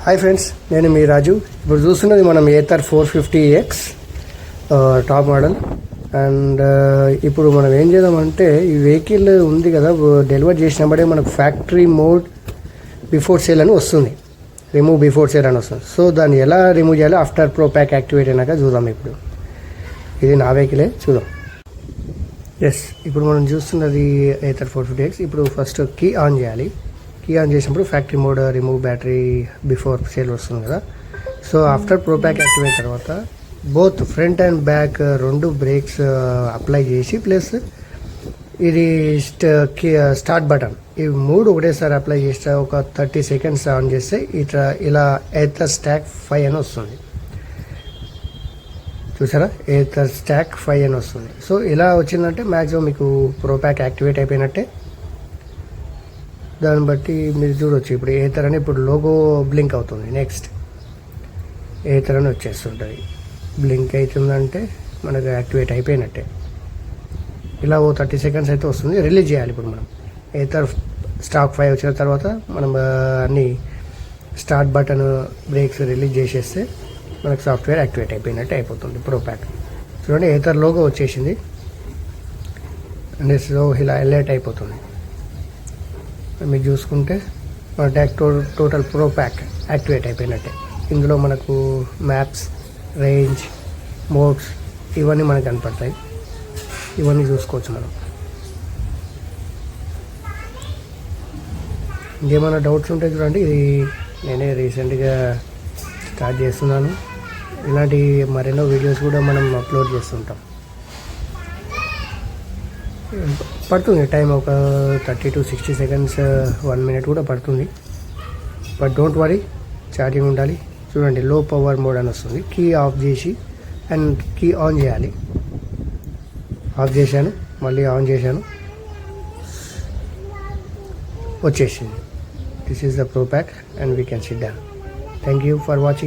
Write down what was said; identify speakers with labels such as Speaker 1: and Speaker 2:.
Speaker 1: Hi friends, నేను మీ రాజు. ఇప్పుడు చూస్తున్నది మనం Ather 450X top model. And ఇప్పుడు మనం ఏం చేద్దామంటే, ఈ వెహికల్ ఉంది కదా, డెలివర్ చేసినప్పుడే మనకు ఫ్యాక్టరీ మోడ్ బిఫోర్ సేల్ అని వస్తుంది, రిమూవ్ బిఫోర్ సేల్ అని వస్తుంది. సో దాన్ని ఎలా రిమూవ్ చేయాలో ఆఫ్టర్ ప్రో ప్యాక్ యాక్టివేట్ అయినాక చూద్దాం. ఇప్పుడు ఇది నా వెహికలే, చూద్దాం. ఎస్, ఇప్పుడు మనం చూస్తున్నది ఏథర్ 450X. ఇప్పుడు ఫస్ట్ కీ ఆన్ చేయాలి. కీ ఆన్ చేసినప్పుడు factory mode remove battery before sale వస్తుంది కదా. So after pro pack activate తర్వాత బోత్ ఫ్రంట్ అండ్ బ్యాక్ రెండు బ్రేక్స్ అప్లై చేసి, ప్లస్ ఇది స్టార్ట్ బటన్, ఇవి మూడు ఒకటేసారి అప్లై చేస్తే ఒక 30 సెకండ్స్ ఆన్ చేస్తే ఇలా ఏథర్ స్టాక్ 5 అని వస్తుంది. చూసారా, ఏథర్ స్టాక్ 5 అని వస్తుంది. సో ఇలా వచ్చిందంటే మ్యాక్సిమం మీకు ప్రో ప్యాక్ యాక్టివేట్ అయిపోయినట్టే. దాన్ని బట్టి మీరు చూడవచ్చు. ఇప్పుడు ఏథర్ అని ఇప్పుడు లోగో బ్లింక్ అవుతుంది. నెక్స్ట్ ఏథర్ అని వచ్చేస్తుంటుంది. బ్లింక్ అవుతుందంటే మనకు యాక్టివేట్ అయిపోయినట్టే. ఇలా ఓ 30 సెకండ్స్ అయితే వస్తుంది. రిలీజ్ చేయాలి. ఇప్పుడు మనం ఏథర్ స్టాక్ 5 వచ్చిన తర్వాత మనం అన్ని స్టార్ట్ బటన్, బ్రేక్స్ రిలీజ్ చేసేస్తే మనకు సాఫ్ట్వేర్ యాక్టివేట్ అయిపోయినట్టే అయిపోతుంది ప్రో ప్యాక్. చూడండి, ఏథర్ లోగో వచ్చేసింది. అండ్ సో ఇలా అలర్ట్ అయిపోతుంది. మీరు చూసుకుంటే మన టోటల్ ప్రో ప్యాక్ యాక్టివేట్ అయిపోయినట్టే. ఇందులో మనకు మ్యాప్స్, రేంజ్, మోడ్స్ ఇవన్నీ మనకు కనపడతాయి. ఇవన్నీ చూసుకోవచ్చు మనం. ఇంకేమైనా డౌట్స్ ఉంటే చూడండి. ఇది నేనే రీసెంట్గా స్టార్ట్ చేస్తున్నాను. ఇలాంటి మరెన్నో వీడియోస్ కూడా మనం అప్లోడ్ చేస్తుంటాం. పడుతుంది టైం, ఒక 30 to 60 సెకండ్స్, 1 minute కూడా పడుతుంది. బట్ డోంట్ వరీ, ఛార్జింగ్ ఉండాలి. చూడండి, లో పవర్ మోడ్ అని వస్తుంది. కీ ఆఫ్ చేసి అండ్ కీ ఆన్ చేయాలి. ఆఫ్ చేశాను, మళ్ళీ ఆన్ చేశాను, వచ్చేసింది. This is the pro pack and we can SIT down. Thank you for watching.